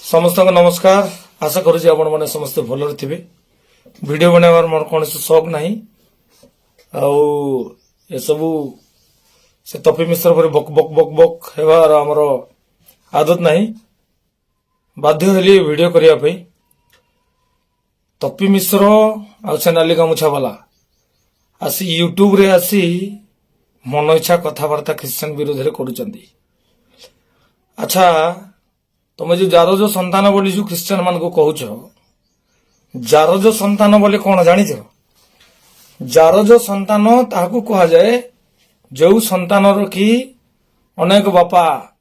समस्त को नमस्कार। आशा करुँच आपण मैंने समस्त भल थे। वीडियो बनावर मोर कौन शौक ना सबू से तपी मिश्र पर बक बक बक बक हेबार आमर आदत ना बाध्य हेली वीडियो करने। तपी मिश्र आ से नाली गामुछा वाला आसी यूट्यूब रे आसी मन इच्छा कथबार्ता ख्रीस्टान विरोध में करुँच। अच्छा तुम जो जार जो संतान बोली जो ख्रीस्टान मान को कहूच जार जो संतान बोले कौन जानिछ? जार जो संतान ताकू कहा जाए जो संतान की अनेक बापा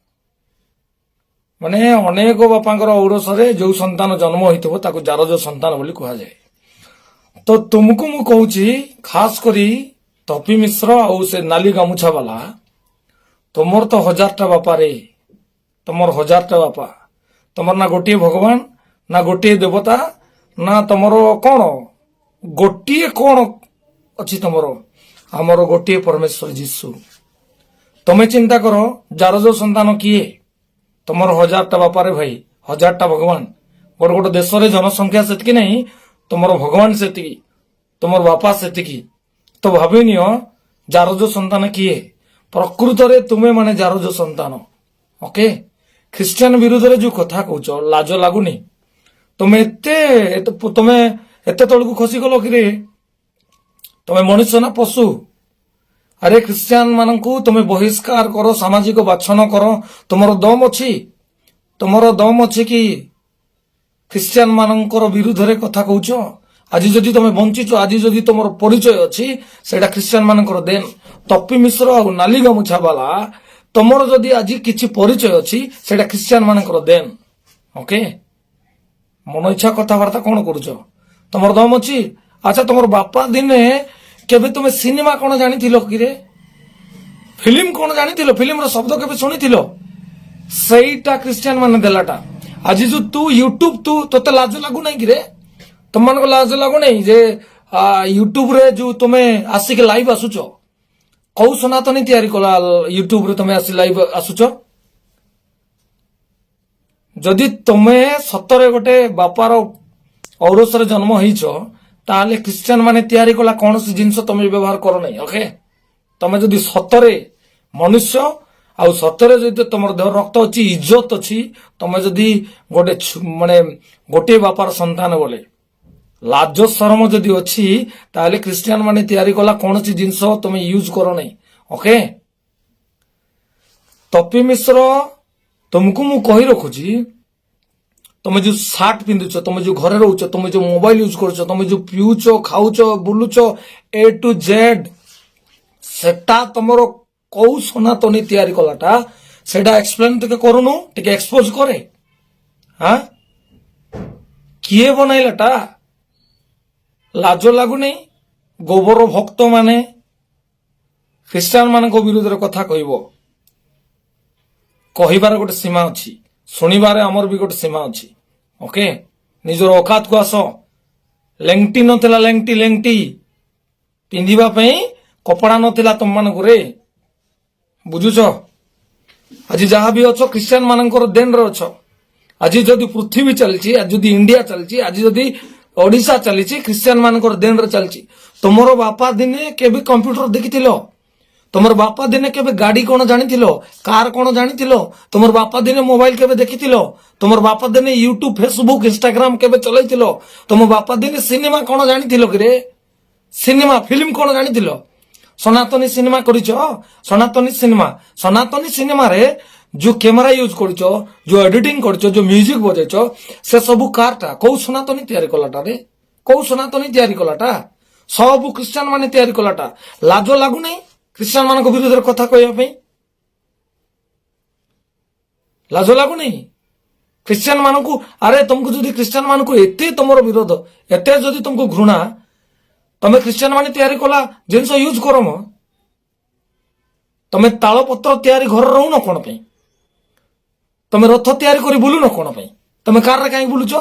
माने अनेक बापांकर औरसरे जो संतान जन्म होइथबो ताकू जार जो संतान बोली कहा जाए। तो तुमको मु कहूची खास करी तपी मिश्र आ से नाली गामुछा वाला तुमर तो 1000टा बापा रे, तुमर 1000टा बापा, तुमर ना गोटे भगवान ना गोटे देवता ना तुमर कौन गोटे कौन अच्छी तुमर आमर गोटे परमेश्वर जीशु। तुम्हें चिंता करो जार जो संतान किए तुमर 1000टा बापा रे भाई 1000टा भगवान गोटे गोटे देश रे जनसंख्या सेतकी नहीं तुमर भगवान सेतकी तुमर बापा सेतकी। तो भाभी नियो जार जो संतान किए प्रकृत रे तुम्हें माने जार जो संतान। ओके ख्रीस्टान विरोध रे जो कथा कहूच लाज लगुनि? तुम्हें एते तलकू खसी गल कि तुम्हें मनुष्य ना पशु? अरे ख्रीस्टान मानकू तुम्हें बहिष्कार करो, सामाजिक बाछन करो, तुमर दम अच्छी? तुमर दम अच्छी कि ख्रीस्टान मानकर विरुद्ध रे कथा कहूच? आज जदि तुम बंचिच, आज जदि तुम परिचय अच्छी सेटा ख्रीस्टान मानकर देन। तपी मिश्र आ नाली गामुछा वाला तुमर जदि आज किछि परिचय अच्छी सेटा ख्रीस्टान मानकर देन। ओके मन इच्छा कथबार्ता कौन करुच? तुमर दम अच्छी? अच्छा तुमर बापा दिने केबे तुम सिनेमा कौन जानी कि रे? फिल्म कौन जानी? फिल्म रो शब्द केबे सुनी? सेटा ख्रीस्टान माने देलाटा। आज जो तू यूट्यूब तू तोते लाज लागू नहीं कि रे? तुम मान को लाज लागू नहीं जे यूट्यूब रे जो तुम्हें आसिक लाइव आसुच? कौ सनातनी तैयारी कला यूट्यूब रे तुम्हें आसी लाइव आसुच? जदि तुम्हें सतरे गोटे बापार औरसरे जन्म होइछ ताले ख्रीस्टान माने तैयारी कला कौन सी जिनस तुम्हें व्यवहार करो नहीं। ओके तुम्हें जदि सतरे मनुष्य आ सतरे जदि तुम देह रक्त अच्छी इज्जत अच्छी तुम्हें जदि गोटे माने गोटे बापार संतान बोले लाज शरम जदि अच्छी ताले ख्रीस्टान माने तैयारी कला कौन सी जिनस तुम्हें यूज करो नहीं। ओके तपी मिश्र तुमको मु कही रखुची तुम जो सार्ट पिंधुच, तुम जो घरे रोच, तुम जो मोबाइल यूज करुच, तुम जो पिउच खाऊच बुलुच ए टू जेड सेटा तुमर कौ सनातनी तैयारी कलाटा सेटा एक्सप्लेन टिके करूनु, टिके एक्सपोज करे। हाँ किए बनैलाटा? लाज लागु नहीं? गोबर भक्त माने ख्रीस्टान मान विरोध रे कथा कहबो कहिबार गोटे सीमा अच्छी, शुणिबार आमर भी गोटे सीमा अच्छी। ओके निजर औकात को आस। लेंगटी नथिला लेंगटी लेंगटी पिंधिबा पई कपड़ा नथिला तुम मानक रे बुझुछ? आज जहाँ भी अच्छो ख्रीस्टान मानकर देन रे अच्छो। आज जदि पृथ्वी चलची, आज जदि इंडिया चलची, आज जदि ओडिशा चली ख्रीस्टान मानकर देन रे चलची। तुमर बापा दिने केबे कंप्यूटर देखिथिलो? तुमर बापा दिने केबे गाड़ी कौन जानिथिलो? कार कौन जानिथिलो? तुमर बापा दिने मोबाइल केबे देखिथिलो? तुमर बापा दिने यूट्यूब फेसबुक इंस्टाग्राम केबे चलैथिलो? तुम बापा दिने सिनेमा कौन जानिथिलो कि रे? सिनेमा फिल्म कौन जानिथिलो? सनातनी सिनेमा करिछ? सनातनी सिनेमा रे जो कैमरा यूज करिछ, जो एडिटिंग करिछ, जो म्यूजिक बजाइछ से सब कारटा कौ सनातनी तैयारी कलाटा रे? कौ सनातनी तैयारी कलाटा? सब ख्रीस्टान माने तैयारी कलाटा। लाज लागु नहीं ख्रीस्टान मान विरोध कथा कहवाई? लाज लगु नहीं ख्रीस्टान मान को? अरे तुमको जदि ख्रीस्टान मान को एते तुमर विरोध एते जदि तुमको घृणा तमे ख्रीस्टान मान तैयारी कला जिनस यूज करो म तमे ताल पत्र तैयारी घर रहू न कोन पे? तमे रथ तैयारी करी बुलु न कोन पे? तमे कार रे काई बुलुचो?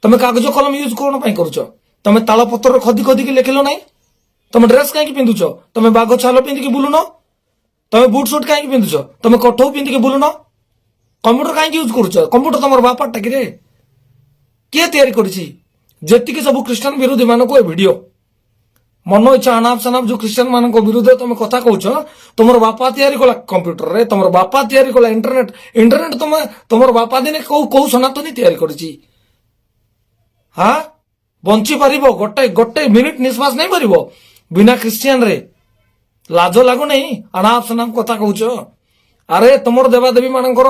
तमे कागज कलम यूज कोन पे करूचो? तमे ताल पत्र खदी खदी के लिखिलो नहीं? तुम ड्रेस कहीं पिंधुच? तुम बाघ छाल पिंधिकी बुलुन? तुम बुट सुट कहीं पिंधुच? तुम कठौ पिंधिकी बुलुन? कंप्यूटर कहीं यूज करुच कंप्यूटर तुम बापाटा कि किए तैयारी करिछि जेतिकी सब क्रिश्चियन विरोधी मान को वीडियो मन इच्छा अनाप शनाप जो क्रिश्चियन मान विरुद्ध तुम कथा कहूच तुम बापा तैयारी कला कंप्यूटर रे तुम बापा तैयारी कला इंटरनेट इंटरनेट तुम बापा दिने कौ सनातनी तैयारी करिछि हाँ बंची पारिबो गोटे गोटे मिनिट निश्वास नहीं पारिबो बिना क्रिश्चियन रे लाज लागु नहीं अनाप शनाप कथा कहूच अरे तुमर देवादेवी मानकर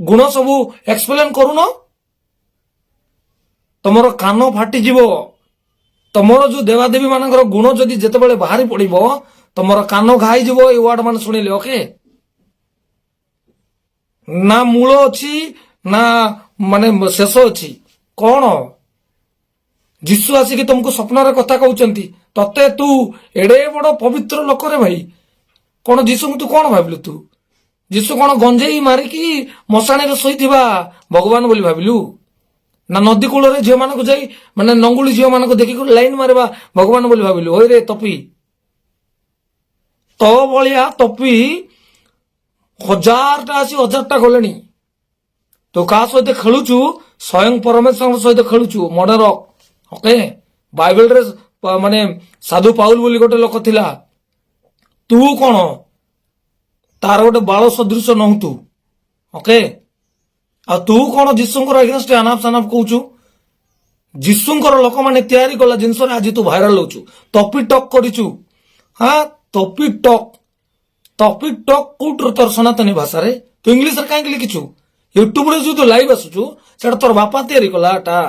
गुण सबू एक्सप्लेन करून तुमर कान फाटी जीवो तुमर जो देवादेवी मानकर गुण जदि जेतेबेले बाहरी पड़िबो तुमर कान घाई जीवो ए वर्ड मान सुनिले ओके ना मूल अछि ना माने शेष अछि कौन जीशु आसिक तुमको स्वप्न कथा कहउचंती तते तू एडे बड़ पवित्र लोक रे भाई कौन जीशु तू कौन भाविलु तू जीशु कौन गंजेई मारिकी मशाणी रे शोइथिबा भगवान बोली भाविलु ना नदी कूल रे झील मान को जाई माने नंगुली झील मान को देखि लाइन मारवा भगवान बोली भाविलु ओइ रे तपी तो बलिया तपी 1000टा आसी 1000टा गलेनी तो का सहित खेलुचु स्वयं परमेश्वर सहित खेलुचु मर्डर ओके बाइबल रे माने साधु पाउल बोली गोटे लोक थिला तू कौन तार गोटे बाल सदृश नहु तू ओके आ तू कौन जीशुंकर अगेंस्ट अनाप शनाप कहूचु जीशुंकर लोक माने तैयारी कला जिनस आज तू भाइराल होचु टॉपी टॉक करिचु हाँ टॉपी टॉक कोटर तोर सनातनी भाषा रे तू इंग्लिश रे काहे लिखिचु यूट्यूब रे जो तू लाइव आसुचु सेटा तोर बापा तैयारी कलाटा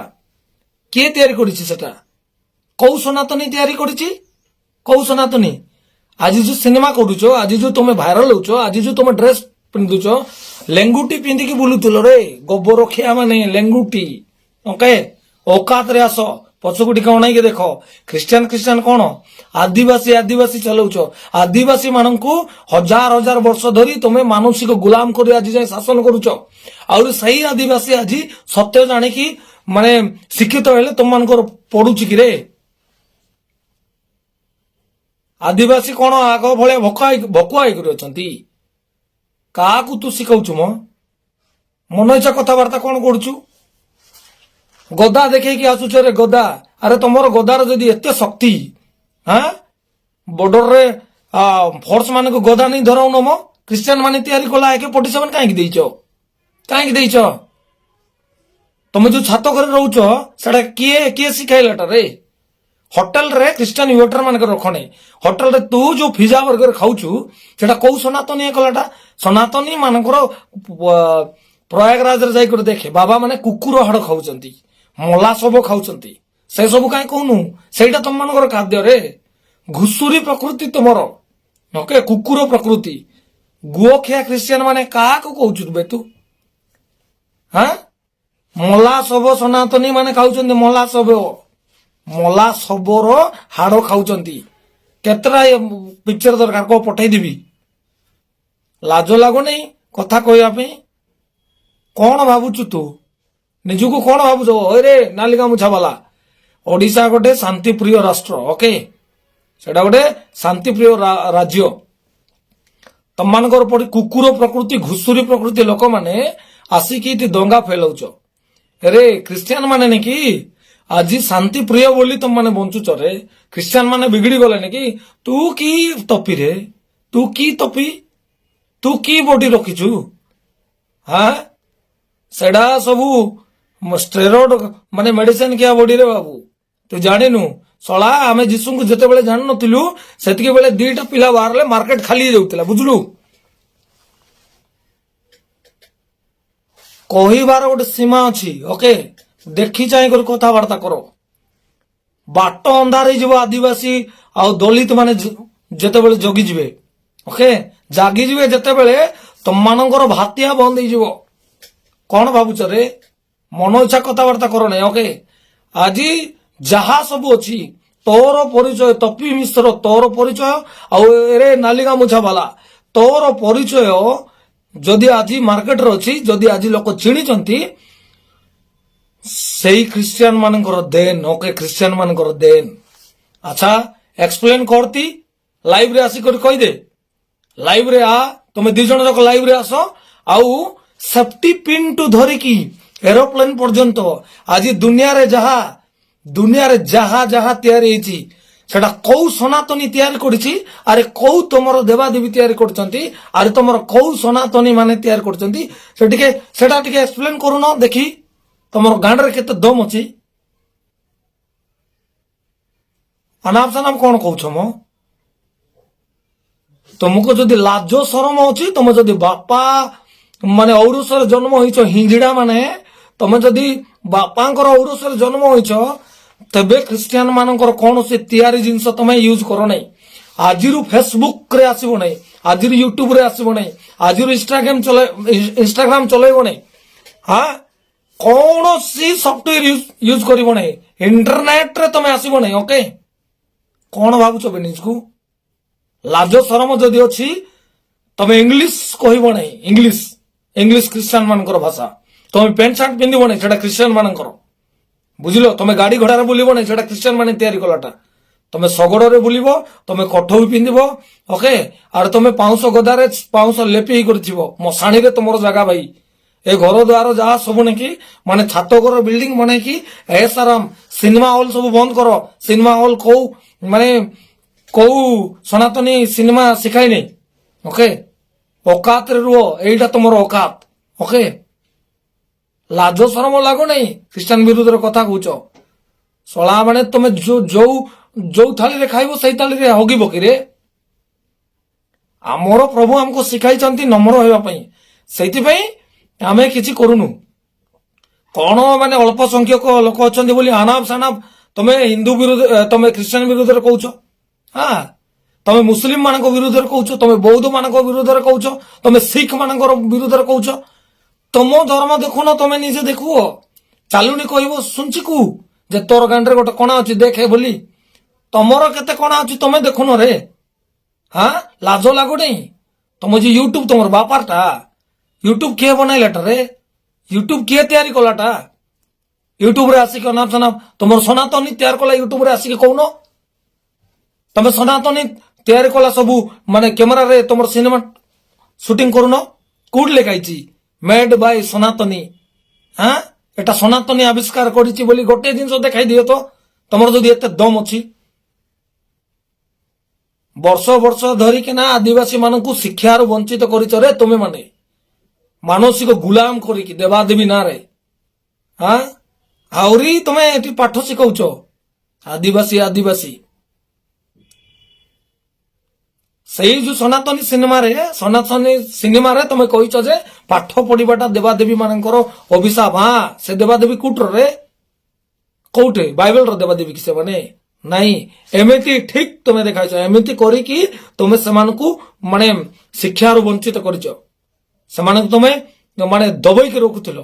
किए तैयारी करिछि सेटा कौ सनातनी तैयारी करिछि कौ सनातनी आज जो सिनेमा करुच आज जो तुम भाइराल होच आज जो तुम ड्रेस पिंधुच लेंगुटी पिंधिकी बुलुल रे गोबर खिया माने लेंगुटी ओके औकात रे आस पछकु टिके अणाई देख क्रिश्चियन कौन आदिवासी चलाउच आदिवासी मानू 1000 वर्ष धरी तुम्हें मानसिक गुलाम कर आज जाए शासन करुच आउर सही आदिवासी आज सत्य जानिकी माने शिक्षित हेले तुम मानकर पड़ुची कि रे आदिवासी कौन आग भाया भकुआ होती क्या तू शिखाऊचु मो मन इच्छा कथबार्ता कौन करुचु गदा देखे आसुच रे गदा अरे तुमर गदार जदि एते शक्ति हाँ बॉर्डर रे फोर्स मान को गदा नहीं धराउन मो क्रिश्चियन माने तैयारी कला AK-47 कहीं देइच तुम जो छात घर रोच से किए शिखाइलाटा रे होटल रे क्रिश्चियन वेटर मान रखने होटल रे तू जो पिज्जा बर्गर खाऊचु सेटा कौ सनातनी कलाटा सनातनी मानकर प्रयागराज रे जाई कर देखे बाबा माने कुकुर हाड़ खाऊचंती मला सब खाऊचंती से सब काई कहनु सेटा तुम मानकर खाद्य रे घुसुरी प्रकृति तुमर ओके कुकुर प्रकृति गुओ खिया क्रिश्चियन माने का को कहउचु बे तू हां मला सब सनातनी माने खाऊचंती मला सबोर हाड़ खाऊचंती केतरा पिक्चर दरकार को पठाई देबी लाज लागो नहीं कथा कहया पे कौन भावुचु तू निजुको कौन भावुच रे नालिका मुछा वाला ओडिशा गोटे शांति प्रिय राष्ट्र ओके सेटा गोटे शांति प्रिय राज्य तम मानकर पड़ी कुकुर प्रकृति घुसुरी प्रकृति लोक माने आसिकी दंगा फैलाउच रे क्रिश्चियन माने ने कि आज शांति प्रिय बोली तुम माने बंचुच रे क्रिश्चियन माने बिगड़ी गले कि तू की तपी रे तू की बॉडी रखिचु हाँ सेडा सबू स्टेरॉइड माने मेडिसिन किया बॉडी रे बाबू तू जानिनु सला आमे जीसु को जते बेले जान नथिलु सेतिके बेले दीटा पिला बाहरले मार्केट खाली जाउतला बुझलु कहिबार गोटे सीमा अछि ओके देखी चाहे कर कथबार्ता करो बाट अंधार हो आदिवासी आ दलित माने जेते बेले जगी जिवे ओके जागी जिवे जेते बेले तुम मानकर भातिया बंद हो कौन भावुच रे मन इच्छा कथबार्ता करो नहीं ओके आज जहा सब अच्छी तोर परिचय तपी मिश्र तोर परिचय आरे नालिका मुछा वाला तोर परिचय जदि आज मार्केट रे अच्छी जदि आज लोक चिन्हिचंती सही क्रिश्चियन मानकर देन ओके क्रिश्चियन मानकर देन अच्छा एक्सप्लेन करती लाइव रे आसी कर कहि दे लाइव रे आ तुम 2 जण जक लाइव रे आसो ଆଉ ସେଫ୍ଟି ପିନ୍ ଟୁ ଧରିକି ଏରୋପ୍ଲେନ ପର୍ଯ୍ୟନ୍ତ ଆଜି ଦୁନିଆରେ ଯାହା ଯାହା ତିଆରି ହେଇଛି সেটা কোউ সনাতনী তৈরি করেছি আরে কোউ তোমার দেবাদেবী তৈরি করছেন আরে তোমার কোউ সনাতনী মানে তৈরি করছেন সেটা টিকে এক্সপ্লেন করুন দেখি তোমার গাঁডরে কেতে দম অছি অনাপ সানাপ কোন কৌছ মো তোমাকে যদি লাজ শরম অছি তুমি যদি বাপা মানে ঔরসরে জন্ম হইছ হিঞ্জিড়া মানে তুমি যদি বাপাঙ্কর ঔরসরে জন্ম হইছ ତେବେ ଖ୍ରୀଷ୍ଟିଆନ ମାନଙ୍କର କୌଣସି ତିଆରି ଜିନିଷ ତମେ ୟୁଜ କର ନାହିଁ ଆଜିରୁ ଫେସବୁକ ରେ ଆସିବ ନାହିଁ ଆଜିରୁ ୟୁଟ୍ୟୁବ ରେ ଆସିବ ନାହିଁ ଆଜିରୁ ଇନଷ୍ଟାଗ୍ରାମ ଚଲେଇବ ନାହିଁ ହଁ କୌଣସି ସଫ୍ଟୱେର ୟୁଜ କରିବ ନାହିଁ ଇଣ୍ଟରନେଟରେ ତମେ ଆସିବ ନାହିଁ ଓକେ କଣ ଭାବୁଛ ବେ ନିଜକୁ ଲାଜ ଶରମ ଯଦି ଅଛି ତମେ ଇଂଲିଶ କହିବ ନାହିଁ ଇଂଲିଶ ଖ୍ରୀଷ୍ଟିଆନ ମାନଙ୍କର ଭାଷା ତମେ ପ୍ୟାଣ୍ଟ ସାର୍ଟ ପିନ୍ଧିବ ନାହିଁ ସେଟା ଖ୍ରୀଷ୍ଟିଆନ ମାନଙ୍କର বুঝিল তুমি গাড়ি ঘোড়ারে বুলিব না সেটা খ্রিস্টান মানে তৈরি কলাটা তুমি শগড়রে বুলিব তুমি কঠৌ পিঁধিব ওকে আর তুমি পাউঁশ গদারে পাউঁশ লেপি করিথিব মশাণীরে তোমার জায়গা ভাই এ ঘর দ্বার যাহা সবু নাকি মানে ছাত ঘর বিল্ডিং বনাইকি এস আরাম সিনেমা হল সব বন্ধ কর সিনেমা হল কৌ মানে কৌ সনাতনী সিনেমা শিখাই নেই ওকে অকাতরে রুহ এইটা তোমার অকাত ওকে লাজ শরম লাগু নাই খ্রিস্টান বিরোধের কথা কହୁଛ ଶଳା ମାନେ ତମେ ଯୋଉ ଥାଳିରେ ଖାଇବ ସେଇ ଥାଳିରେ ହଗିବ କି ରେ ଆମର ପ୍ରଭୁ ଆମକୁ ଶିଖାଇଛନ୍ତି ନମ୍ର ହେବା ପାଇଁ ସେଇଥିପାଇଁ ଆମେ କିଛି କରୁନୁ କଣ ମାନେ ଅଳ୍ପ ସଂଖ୍ୟକ ଲୋକ ଅଛନ୍ତି ବୋଲି ଆନାପ ସାନାପ ତମେ ହିନ୍ଦୁ ବିରୋଧ ତମେ ଖ୍ରୀଷ୍ଟିଆନ ବିରୋଧରେ କହୁଛ ହଁ ତମେ ମୁସଲିମ ମାନଙ୍କ ବିରୋଧରେ କହୁଛ ତମେ ବୌଦ୍ଧ ମାନଙ୍କ ବିରୋଧରେ କହୁଛ ତମେ ଶିଖ ମାନଙ୍କର ବିରୋଧରେ କହୁଛ ତମ ଧର୍ମ ଦେଖୁନ ତମେ ନିଜେ ଦେଖୁଅ ଚାଲୁନି କହିବ ଶୁଣିଛି କୁ ଯେ ତୋର ଗାଣ୍ଡରେ ଗୋଟେ କଣା ଅଛି ଦେଖେ ବୋଲି ତମର କେତେ କଣା ଅଛି ତମେ ଦେଖୁନ ରେ ହଁ ଲାଜ ଲାଗୁନି ତମ ଯେ ୟୁଟ୍ୟୁବ ତମର ବାପାରଟା ୟୁଟ୍ୟୁବ କିଏ ବନାଇଲାଟା ରେ ୟୁଟ୍ୟୁବ କିଏ ତିଆରି କଲାଟା ୟୁଟ୍ୟୁବରେ ଆସିକି ଅନାପ ଶନାପ ତମର ସନାତନୀ ତିଆରି କଲା ୟୁଟ୍ୟୁବରେ ଆସିକି କହୁନ ତମେ ସନାତନୀ ତିଆରି କଲା ସବୁ ମାନେ କ୍ୟାମେରାରେ ତମର ସିନେମା শুটিং କରୁନ କୋଉଠି ଲେଖାଇଛି মেড বাই সনাতনী হ্যাঁ এটা সনাতনী আবিষ্কার করেছি বলি গোটে জিনিস দেখাই দিও তো তোমার যদি এতে দম অছি বর্ষ বর্ষ ধরিকিনা আদিবাসী মানুষ শিক্ষার বঞ্চিত করিছ রে তুমি মানে মানসিক গুলাম করিকি দেবাদেবী না রে হ্যাঁ আহরি তুমি এটি পাঠ শিখাউছ আদিবাসী ସେଇ ଯୋଉ ସନାତନୀ ସିନେମାରେ ତମେ କହିଛ ଯେ ପାଠ ପଢିବାଟା ଦେବାଦେବୀ ମାନଙ୍କର ଅଭିଶାପ ହଁ ସେ ଦେବାଦେବୀ କୋଉଟରେ କୋଉଠି ବାଇବେଲର ଦେବାଦେବୀ କି ସେମାନେ ନାଇଁ ଏମିତି ଠିକ ତମେ ଦେଖାଇଛ ଏମିତି କରିକି ତମେ ସେମାନଙ୍କୁ ମାନେ ଶିକ୍ଷାରୁ ବଞ୍ଚିତ କରିଛ ସେମାନଙ୍କୁ ତମେ ମାନେ ଦବେଇକି ରଖୁଥିଲ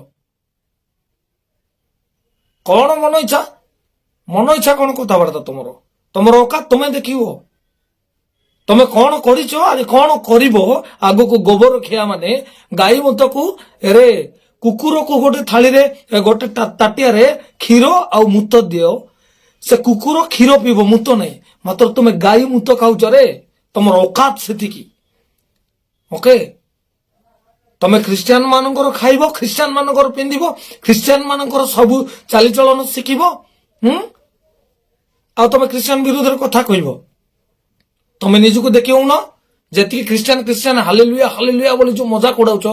କଣ ମନ ଇଚ୍ଛା କଣ କଥାବାର୍ତ୍ତା ତମର ଅକାତ ତମେ ଦେଖିବ ତମେ କଣ କରିଛ ଆରେ କଣ କରିବ ଆଗକୁ ଗୋବର ଖିଆ ମାନେ ଗାଈ ମୁତକୁ ରେ କୁକୁରକୁ ଗୋଟେ ଥାଳିରେ ଗୋଟେ ତାଟିଆରେ କ୍ଷୀର ଆଉ ମୁତ ଦିଅ ସେ କୁକୁର କ୍ଷୀର ପିଇବ ମୁତ ନାହିଁ ମାତ୍ର ତମେ ଗାଈ ମୁତ ଖାଉଛ ରେ ତମର ଅକାତ ସେତିକି ଓକେ ତମେ ଖ୍ରୀଷ୍ଟିଆନ ମାନଙ୍କର ଖାଇବ ଖ୍ରୀଷ୍ଟିଆନ ମାନଙ୍କର ପିନ୍ଧିବ ଖ୍ରୀଷ୍ଟିଆନ ମାନଙ୍କର ସବୁ ଚାଲିଚଳନ ଶିଖିବ ଆଉ ତମେ ଖ୍ରୀଷ୍ଟିଆନ ବିରୋଧରେ କଥା କହିବ তুমি নিজକୁ ଦେଖିଉନ ଯେତିକି ଖ୍ରୀଷ୍ଟିଆନ ହାଲେଲୁୟା ବୋଲି ଯୋଉ ମଜାକ ଉଡାଉଛ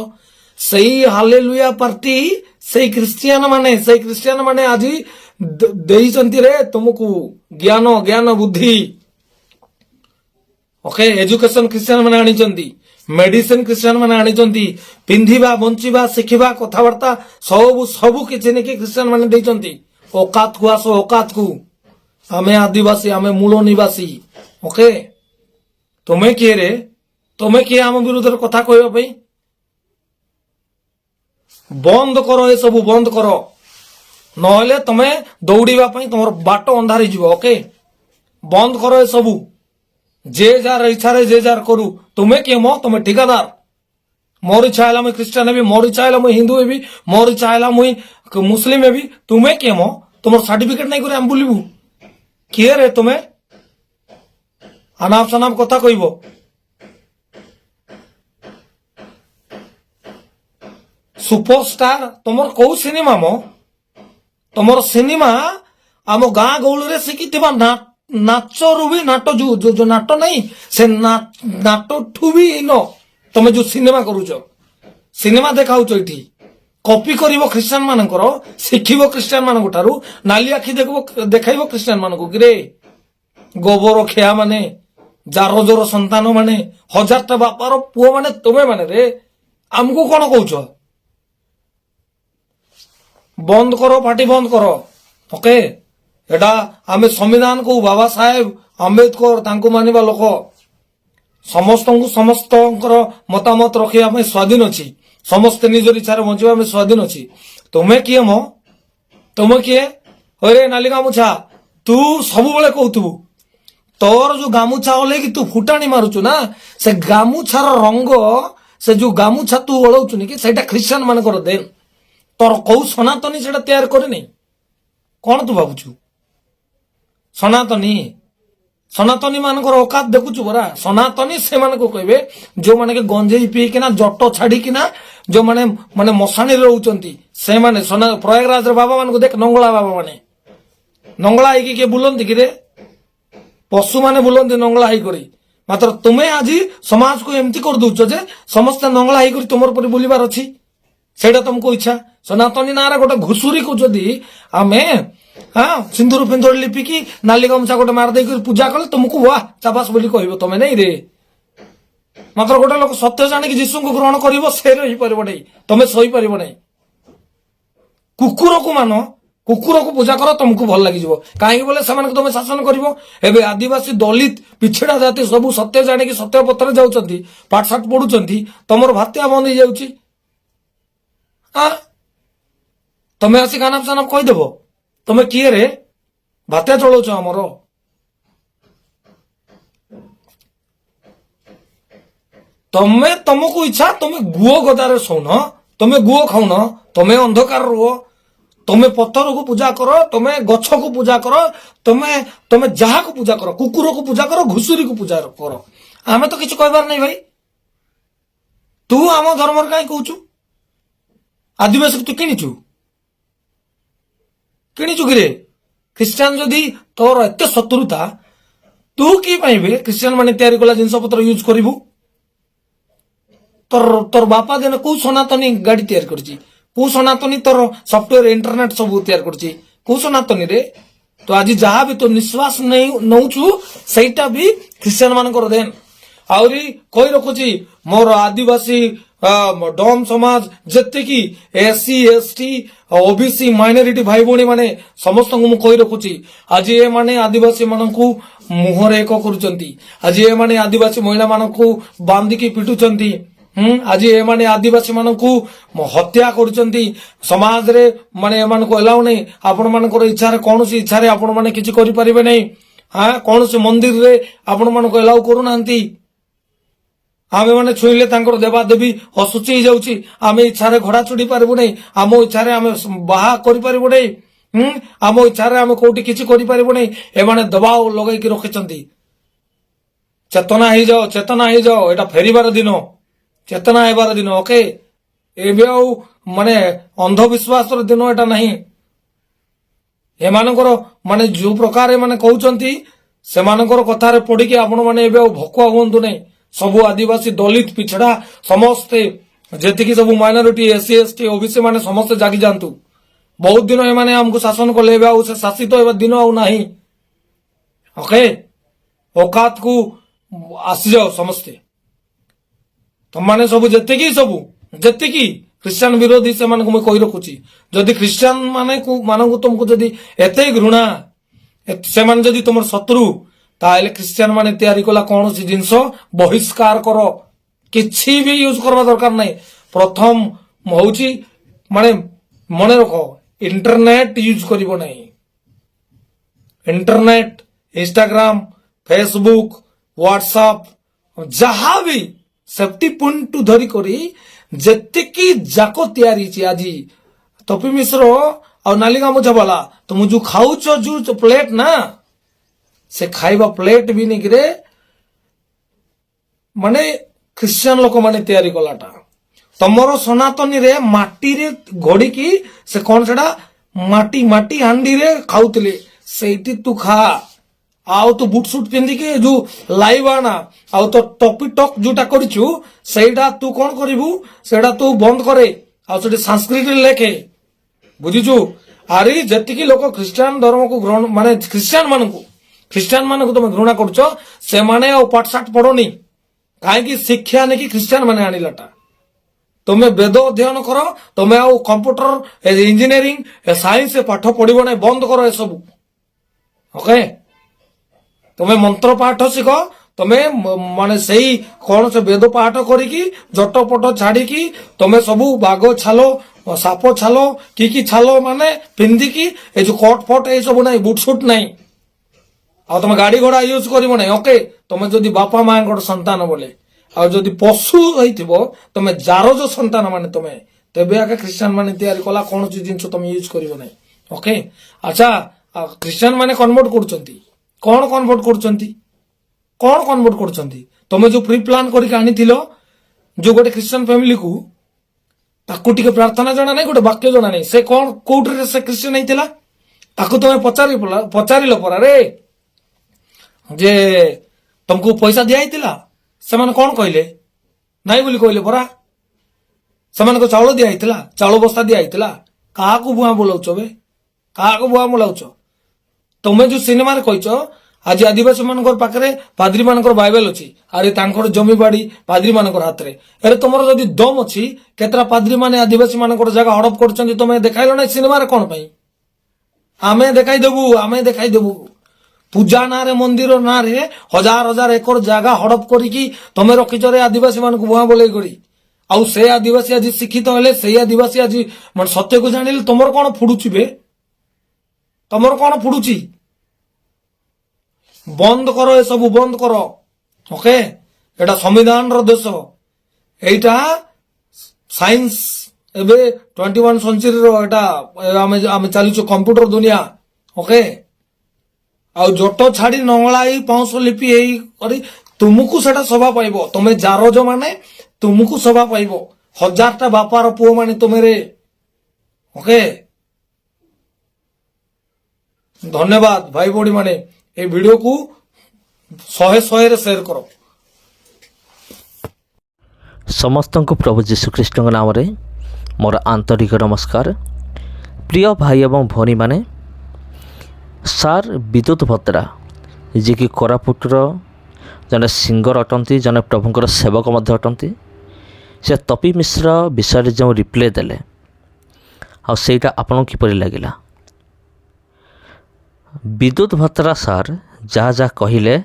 ସେଇ ହାଲେଲୁୟା ପାର୍ଟି ସେଇ ଖ୍ରୀଷ୍ଟିଆନ ମାନେ ଆଜି ଦେଇଛନ୍ତି ରେ ତୁମକୁ ଜ୍ଞାନ ବୁଦ୍ଧି ଓକେ ଏଜୁକେସନ ଖ୍ରୀଷ୍ଟିଆନ ମାନେ ଆଣିଛନ୍ତି ମେଡିସିନ ଖ୍ରୀଷ୍ଟିଆନ ମାନେ ଆଣିଛନ୍ତି ପିନ୍ଧିବା ବଞ୍ଚିବା ଶିଖିବା କଥାବାର୍ତ୍ତା ସବୁ କିଛି ନେଇକି ଖ୍ରୀଷ୍ଟିଆନ ମାନେ ଦେଇଛନ୍ତି ଓକାତକୁ ଆସ ଓକାତକୁ ଆମେ ଆଦିବାସୀ ଆମେ ମୂଳ ନିବାସୀ ଓକେ তুমি কিଏ রে তুমি কিଏ ଆମ ବିରୁଦ୍ଧରେ କଥା କହିବା ପାଇଁ ବନ୍ଦ କର ଏସବୁ ବନ୍ଦ କର ନହେଲେ ତମେ ଦୌଡ଼ିବା ପାଇଁ ତମର ବାଟ ଅନ୍ଧାର ହେଇଯିବ ଓକେ ବନ୍ଦ କର ଏସବୁ ଯେ ଯାହାର ଇଚ୍ଛାରେ ଯେ ଯାହାର କରୁ ତୁମେ କିଏ ମ ତମେ ଠିକାଦାର ମୋର ଇଚ୍ଛା ହେଲା ମୁଁ ଖ୍ରୀଷ୍ଟିଆନ ହେବି ମୋର ଇଚ୍ଛା ହେଲା ମୁଁ ହିନ୍ଦୁ ହେବି ମୋର ଇଚ୍ଛା ହେଲା ମୁଁ ମୁସଲିମ ହେବି ତୁମେ କିଏ ମ ତମର ସାର୍ଟିଫିକେଟ ନାଇଁ କରି ଆମେ ବୁଲିବୁ କିଏ ରେ ତୁମେ अनाप शनाप कथा कहब सुपरस्टार तुमर कौ सिनेमा मो तुमर सिनेमा आम गाँ गौली शिखिथिबा नाचरू भी नाट जो नाट नहीं से नाट ठू भी इन तुम जो सिनेमा करूच सिनेमा देखाऊच ये कॉपी करिवो ख्रिस्टियन मानकर शिखिबो ख्रिस्टियन मानक ठारू नाली आखि देखाइबो ख्रिस्टियन मानक किरे गोबर खिया माने जार जोर संतान माने 1000टा बापार पुओ माने तुमे माने रे आमको कौन कौच बंद करो पार्टी बंद करो ओके एटा आमे संविधान को बाबा साहेब आंबेडकर तांको मानिबा लोक समस्त मतामत रखिया में स्वाधीन अच्छी समस्ते निजर इच्छा बंचा में स्वाधीन अच्छी तुम्हें किए मो तुम्हें किए अरे नाली गामुछा तू सब बेले कहतु तोर जो गामुछा ओले कि तू फुटाणी मारुचु ना से गामुछार रंग से जो गामुछा तू ओलौचु कि सेटा ख्रिस्टियन मानकर देन तोर कौ सनातनी सेटा तैयार करे नहीं कौन तू भावुचु सनातनी सनातनी मानकर औकात देखुचु बरा सनातनी से मान को कहबे जो माने के गंजेई पी किना जट छाड़ी किना जो माने माने मशानी रहउचंती से माने प्रयागराज रे बाबा मान को देख नंगला बाबा माने नंगला आइकी के बुलंती कि रे पशु माने बुलंती नंगला आई करी मात्र तुम्हें आज समाज को एमती कर दउछ जे समस्त नंगला आई करी तुमर पर बुलिबार अछि सेटा तुमको इच्छा सनातनी नारा गोटे घुसुरी को जदी आमे हाँ सिंदूर फिंदूर लिपिकी नाली गामछा गोटे मारदे पूजा कले तुमको वाह चाबास बोली कहबो तमे नहीं रे मात्र गोटे लोक सत्य जानी जीशु को ग्रहण करिवो से रही परबो नहीं तमे सही परबो नहीं कुकुर को मानो कुकुर को पूजा करो तुमको भल लगी जिवो काहे बोले समान तुम शासन करिवो एबे आदिवासी दलित पिछड़ा जाति सब सत्य जानी कि सत्य पत्र जाउचंती पाठशाठ पढुचंती तमर भात्या बंद हो जाउची आ तमे आसी गाना साना कहि देबो तमे किए रे भात्या चलाउछ हमरो तमे तुमको इच्छा तुम गुओ गदारे सोन तुम गुओ खाउन तुम अंधकार रुह तुम पत्थर को पूजा करो तुम गछ को पूजा करो तुम तुम जहा को पूजा करो कुकुर को पूजा करो घुसुरी को पूजा करो आमे तो किछ कहबार नहीं भाई तू आम धर्म कहीं कहूचु आदिवासी तू किणीचु किणीचु कि ख्रिस्टियान जदि तोर एत शत्रुता तू कि पाइबे ख्रिस्टियान माने तैयारी कला जिनस पत्र यूज करिवु तोर तोर बापा देन को सनातनी गाड़ी तैयार करछि को सनातनी तोर सॉफ्टवेयर इंटरनेट सब तैयार करछि को सनातनी रे तो आज जहा भी तो निश्वास नहीं नौचु सेटा भी ख्रिस्टियान मानकर देन आउरी कहि रखुछि मोर आदिवासी डोम समाज जत्ते की एससी एसटी ओबीसी माइनॉरिटी भाई भौणी माने समस्त को मु कहि रखुछि आज ए माने आदिवासी मानकू मुहरे एक करूचंती आज ए माने आदिवासी महिला मानकू बांधी की पिटुचंती आज ए माने आदिवासी मानकू हत्या करूचंती समाज रे माने एमान को एलाउ नहीं आपण मानकर इच्छा रे कोनोसी इच्छा रे आपण माने किछि करि परिबे नहीं हां कोनोसी मंदिर रे आपण मान को एलाउ करू नांती आमे माने छुईले तांकर देवा देवी असुचि हो जाउची आमे इच्छा रे घोड़ा चुड़ी पारबु नहीं आम इच्छा रे आमे बाहा करि पारबु नहीं आम इच्छा रे आमे कोठी किछि करि पारबु नहीं ए माने दबाव लगाई कि रखिचंती चेतना ही जाओ एटा फेरीबार दिन चेतना हेबार दिन ओके एबे आ माने अंधविश्वास रो दिन एटा नहीं एमानकर माने जो प्रकार माने कहउचंती सेमानकर कथा रे पड़ी कि आपण माने एबे आ भकुआ होंतु नहीं सबु आदिवासी दलित पिछड़ा समस्ते जेतिकी सब माइनॉरिटी एससी एसटी ओबीसी माने समस्ते जागी जानतु बहुत दिन ए माने हमको शासन को लेबे आ शासित होबा दिन आ नहीं ओके औकात को आसी जाओ समस्ते तुम माने सब जेतिकी ख्रिस्टियन विरोधी से माने को मैं कहि रखुची जदि ख्रिस्टियन माने तुमको जदि एते घृणा से माने जदि तुमर शत्रु ताले ख्रिस्टियन माने तैयारी कला कौन सी जिनस बहिष्कार करो किछि भी यूज करवा दरकार नहीं प्रथम होउची माने मने रखो इंटरनेट यूज करिवो नहीं इंटरनेट इंस्टाग्राम फेसबुक व्हाट्सएप जहा भी सेफ्टी पॉइंट टू धरी करी जेतिकी जाको तैयारी छि आजी तपी मिश्र और नालिगा मुझे बोला तुम जो खाऊच जो प्लेट ना से खाइबा प्लेट भी नहीं गिरे माने ख्रिस्टियन लोक माने तैयारी कलाटा ତମର ସନାତନୀରେ ମାଟିରେ ଘୋଡ଼ିକି ସେ କଣ ସେଟା ମାଟି ହାଣ୍ଡିରେ ଖାଉଥିଲେ, ସେଇଠି ତୁ ଖା। ଆଉ ତୁ ବୁଟ ସୁଟ ପିନ୍ଧିକି ଯୋଉ ଲାଇଭ ଆନା ଆଉ ତ ଟପି ଟକ୍ ଯୋଉଟା କରିଛୁ ସେଇଟା ତୁ କଣ କରିବୁ, ସେଇଟା ତୁ ବନ୍ଦ କରେ ଆଉ ସେଠି ସଂସ୍କୃତରେ ଲେଖେ, ବୁଝିଛୁ। ଆରେ ଯେତିକି ଲୋକ ଖ୍ରୀଷ୍ଟିଆନ ଧର୍ମକୁ ଗ୍ରହଣ ମାନେ ଖ୍ରୀଷ୍ଟିଆନ ମାନଙ୍କୁ ତମେ ଘୃଣା କରୁଛ, ସେମାନେ ଆଉ ପାଠଶାଠ ପଢନି। କାହିଁକି ଶିକ୍ଷା ନେଇକି ଖ୍ରୀଷ୍ଟିଆନ ମାନେ ଆଣିଲାଟା। ତମେ ବେଦ ଅଧ୍ୟୟନ କର, ତମେ ଆଉ କମ୍ପ୍ୟୁଟର ଇଞ୍ଜିନିୟରିଂ ସାଇନ୍ସ ପାଠ ପଢିବ ନାହିଁ, ବନ୍ଦ କର ଏସବୁ। ଓକେ, ତମେ ମନ୍ତ୍ର ପାଠ ଶିଖ, ତମେ ମାନେ ସେଇ କଣ ସେ ବେଦ ପାଠ କରିକି ଜଟପଟ ଛାଡିକି ତମେ ସବୁ ବାଘ ଛାଲ ସାପ ଛାଲ କି ଛାଲ ମାନେ ପିନ୍ଧିକି ଏ ଯୋଉ କଟ ଫଟ ଏଇ ସବୁ ନାହିଁ, ବୁଟ ସୁଟ ନାହିଁ। ଆଉ ତମେ ଗାଡି ଘୋଡା ୟୁଜ କରିବ ନାହିଁ। ଓକେ, ତମେ ଯଦି ବାପା ମାଙ୍କର ସନ୍ତାନ ବୋଲେ, ଆଉ ଯଦି ପଶୁ ହେଇଥିବ ତମେ ଜାରଜ ସନ୍ତାନ ମାନେ ତମେ, ତେବେ ଆগে ଖ୍ରୀଷ୍ଟିଆନ ମାନେ ତିଆରି କଲା କୌଣସି ଜିନିଷ ତମେ ୟୁଜ କରିବ ନାହିଁ। ଓକେ, ଆଚ୍ଛା, ଖ୍ରୀଷ୍ଟିଆନ ମାନେ କନଭର୍ଟ କରୁଛନ୍ତି, କଣ କନଭର୍ଟ କରୁଛନ୍ତି, କଣ କନଭର୍ଟ କରୁଛନ୍ତି? ତମେ ଯୋଉ ପ୍ରି ପ୍ଲାନ କରିକି ଆଣିଥିଲ ଯୋଉ ଗୋଟେ ଖ୍ରୀଷ୍ଟିଆନ ଫ୍ୟାମିଲିକୁ, ତାକୁ ଟିକେ ପ୍ରାର୍ଥନା ଜଣା ନାହିଁ, ଗୋଟେ ବାକ୍ୟ ଜଣା ନାହିଁ, ସେ କଣ କୋଉଠି ସେ ଖ୍ରୀଷ୍ଟିଆନ ହେଇଥିଲା? ତାକୁ ତମେ ପଚାରିଲ ପରା ରେ ଯେ ତମକୁ ପଇସା ଦିଆହେଇଥିଲା? ସେମାନେ କଣ କହିଲେ? ନାଇଁ ବୋଲି କହିଲେ ପରା। ସେମାନଙ୍କୁ ଚାଉଳ ଦିଆହେଇଥିଲା, ଚାଉଳ ବସ୍ତା ଦିଆହେଇଥିଲା। କାହାକୁ ବୁଆ ବୁଲାଉଛ ବେ, କାହାକୁ ବୁଆ ବୁଲାଉଛ? ତମେ ଯୋଉ ସିନେମାରେ କହିଛ ଆଜି ଆଦିବାସୀ ମାନଙ୍କର ପାଖରେ ପାଦ୍ରୀ ମାନଙ୍କର ବାଇବେଲ ଅଛି, ଆରେ ତାଙ୍କର ଜମିବାଡି ପାଦ୍ରୀ ମାନଙ୍କର ହାତରେ। ଆରେ ତମର ଯଦି ଦମ ଅଛି, କେତେଟା ପାଦ୍ରୀ ମାନେ ଆଦିବାସୀ ମାନଙ୍କର ଜାଗା ହଡପ କରୁଛନ୍ତି, ତମେ ଦେଖାଇଲ ନାହିଁ ସିନେମାରେ କଣ ପାଇଁ? ଆମେ ଦେଖାଇଦେବୁ। ପୂଜା ନାଁରେ, ମନ୍ଦିର ନାଁରେ ହଜାର ହଜାର ଏକର ଜାଗା ହଡପ କରିକି ତମେ ରଖିଛ ରେ ଆଦିବାସୀ ମାନଙ୍କୁ ଭୁଆଁ ବୋଲେଇ କରି। ଆଉ ସେ ଆଦିବାସୀ ଆଜି ଶିକ୍ଷିତ ହେଲେ, ସେଇ ଆଦିବାସୀ ଆଜି ମାନେ ସତ୍ୟକୁ ଜାଣିଲେ, ତମର କଣ ଫୁଡୁଛି ବେ? ତମର କଣ ଫୁଡୁଛି? ବନ୍ଦ କର, ଏସବୁ ବନ୍ଦ କର। ଓକେ, ଏଟା ସମ୍ବିଧାନର ଦେଶ, ଏଇଟା ସାଇନ୍ସ ଏବେ 21 ସେଞ୍ଚୁରୀର ଏଟା ଆମେ ଚାଲିଛୁ କମ୍ପ୍ୟୁଟର ଦୁନିଆ। ଓକେ, ଆଉ ଜଟ ଛାଡି ନଙ୍ଗଳାଇ ପାଉଁଶ ଲିପି ହେଇ କରି ତୁମକୁ ସେଟା ଶୋଭା ପାଇବ। ତମେ ଜାରଜ ମାନେ ତୁମକୁ ଶୋଭା ପାଇବ, ହଜାରଟା ବାପାର ପୁଅ ମାନେ ତମେରେ। ଓକେ, ଧନ୍ୟବାଦ ଭାଇ ଭଉଣୀ ମାନେ, এই ଭିଡିଓକୁ 100ରେ ସେୟାର କର। ସମସ୍ତଙ୍କୁ ପ୍ରଭୁ ଯୀଶୁଖ୍ରୀଷ୍ଟଙ୍କ ନାମରେ ମୋର ଆନ୍ତରିକ ନମସ୍କାର। ପ୍ରିୟ ଭାଇ ଏବଂ ଭଉଣୀମାନେ, ସାର୍ ବିଦ୍ୟୁତ ଭଦ୍ରା ଯିଏକି କୋରାପୁଟର ଜଣେ ସିଙ୍ଗର ଅଟନ୍ତି, ଜଣେ ପ୍ରଭୁଙ୍କର ସେବକ ମଧ୍ୟ ଅଟନ୍ତି, ସେ ତପି ମିଶ୍ର ବିଷୟରେ ଯେଉଁ ରିପ୍ଲାଏ ଦେଲେ, ଆଉ ସେଇଟା ଆପଣଙ୍କୁ କିପରି ଲାଗିଲା? ବିଦ୍ୟୁତ ଭଦ୍ରା ସାର୍ ଯାହା କହିଲେ,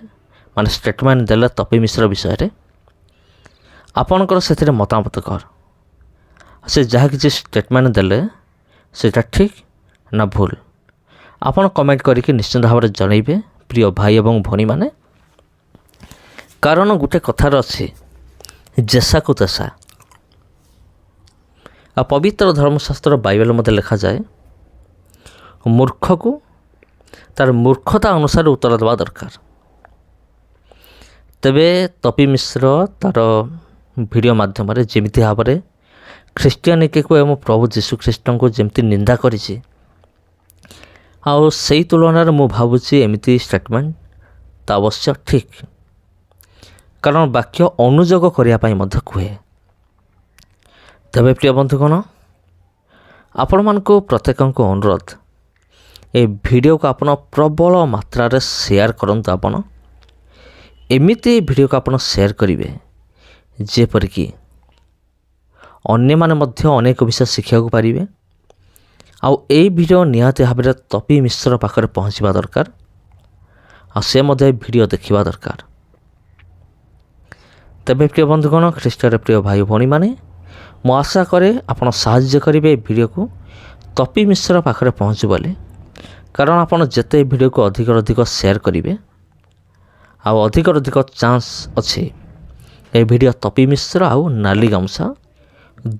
ମାନେ ଷ୍ଟେଟମେଣ୍ଟ ଦେଲେ ତପି ମିଶ୍ର ବିଷୟରେ, ଆପଣଙ୍କର ସେଥିରେ ମତାମତ କର। ସେ ଯାହା କିଛି ଷ୍ଟେଟମେଣ୍ଟ ଦେଲେ ସେଇଟା ଠିକ୍ ନା ଭୁଲ, ଆପଣ କମେଣ୍ଟ କରିକି ନିଶ୍ଚିନ୍ତ ଭାବରେ ଜଣାଇବେ ପ୍ରିୟ ଭାଇ ଏବଂ ଭଉଣୀମାନେ। କାରଣ ଗୋଟେ କଥାର ଅଛି, ଜେସାକୁ ତେସା। ଆଉ ପବିତ୍ର ଧର୍ମଶାସ୍ତ୍ର ବାଇବେଲ ମଧ୍ୟ ଲେଖାଯାଏ, ମୂର୍ଖକୁ ତାର ମୂର୍ଖତା ଅନୁସାରେ ଉତ୍ତର ଦେବା ଦରକାର। ତେବେ ତପି ମିଶ୍ର ତାର ଭିଡ଼ିଓ ମାଧ୍ୟମରେ ଯେମିତି ଭାବରେ ଖ୍ରୀଷ୍ଟିଆନିଟିକୁ ଏବଂ ପ୍ରଭୁ ଯୀଶୁଖ୍ରୀଷ୍ଟଙ୍କୁ ଯେମିତି ନିନ୍ଦା କରିଛି, ଆଉ ସେଇ ତୁଳନାରେ ମୁଁ ଭାବୁଛି ଏମିତି ଷ୍ଟେଟମେଣ୍ଟ ତ ଅବଶ୍ୟ ଠିକ୍, କାରଣ ବାକ୍ୟ ଅନୁଯୋଗ କରିବା ପାଇଁ ମଧ୍ୟ କୁହେ। ତେବେ ପ୍ରିୟ ବନ୍ଧୁଗଣ, ଆପଣମାନଙ୍କୁ ପ୍ରତ୍ୟେକଙ୍କୁ ଅନୁରୋଧ, ଏ ଭିଡ଼ିଓକୁ ଆପଣ ପ୍ରବଳ ମାତ୍ରାରେ ସେୟାର କରନ୍ତୁ। ଆପଣ ଏମିତି ଭିଡ଼ିଓକୁ ଆପଣ ସେୟାର କରିବେ ଯେପରିକି ଅନ୍ୟମାନେ ମଧ୍ୟ ଅନେକ ବିଷୟ ଶିଖିବାକୁ ପାରିବେ। ଆଉ ଏଇ ଭିଡ଼ିଓ ନିହାତି ଭାବରେ ତପି ମିଶ୍ର ପାଖରେ ପହଞ୍ଚିବା ଦରକାର, ଆଉ ସେ ମଧ୍ୟ ଏ ଭିଡ଼ିଓ ଦେଖିବା ଦରକାର। ତେବେ ପ୍ରିୟ ବନ୍ଧୁଗଣ, ଖ୍ରୀଷ୍ଟରେ ପ୍ରିୟ ଭାଇ ଭଉଣୀମାନେ, ମୁଁ ଆଶା କରେ ଆପଣ ସାହାଯ୍ୟ କରିବେ ଏ ଭିଡ଼ିଓକୁ ତପି ମିଶ୍ର ପାଖରେ ପହଞ୍ଚୁ ବୋଲି। କାରଣ ଆପଣ ଯେତେ ଏ ଭିଡ଼ିଓକୁ ଅଧିକରୁ ଅଧିକ ସେୟାର କରିବେ, ଆଉ ଅଧିକରୁ ଅଧିକ ଚାନ୍ସ ଅଛି ଏ ଭିଡ଼ିଓ ତପି ମିଶ୍ର ଆଉ ନାଲି ଗାମୁଛା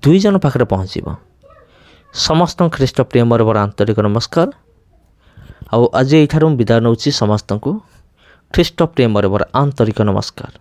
ଦୁଇ ଜଣ ପାଖରେ ପହଞ୍ଚିବ। ସମସ୍ତଙ୍କୁ ଖ୍ରୀଷ୍ଟ ପ୍ରେମର ମୋର ଆନ୍ତରିକ ନମସ୍କାର। ଆଉ ଆଜି ଏଇଠାରୁ ମୁଁ ବିଦାୟ ନେଉଛି ସମସ୍ତଙ୍କୁ ଖ୍ରୀଷ୍ଟ ପ୍ରେମର ମୋର ଆନ୍ତରିକ ନମସ୍କାର।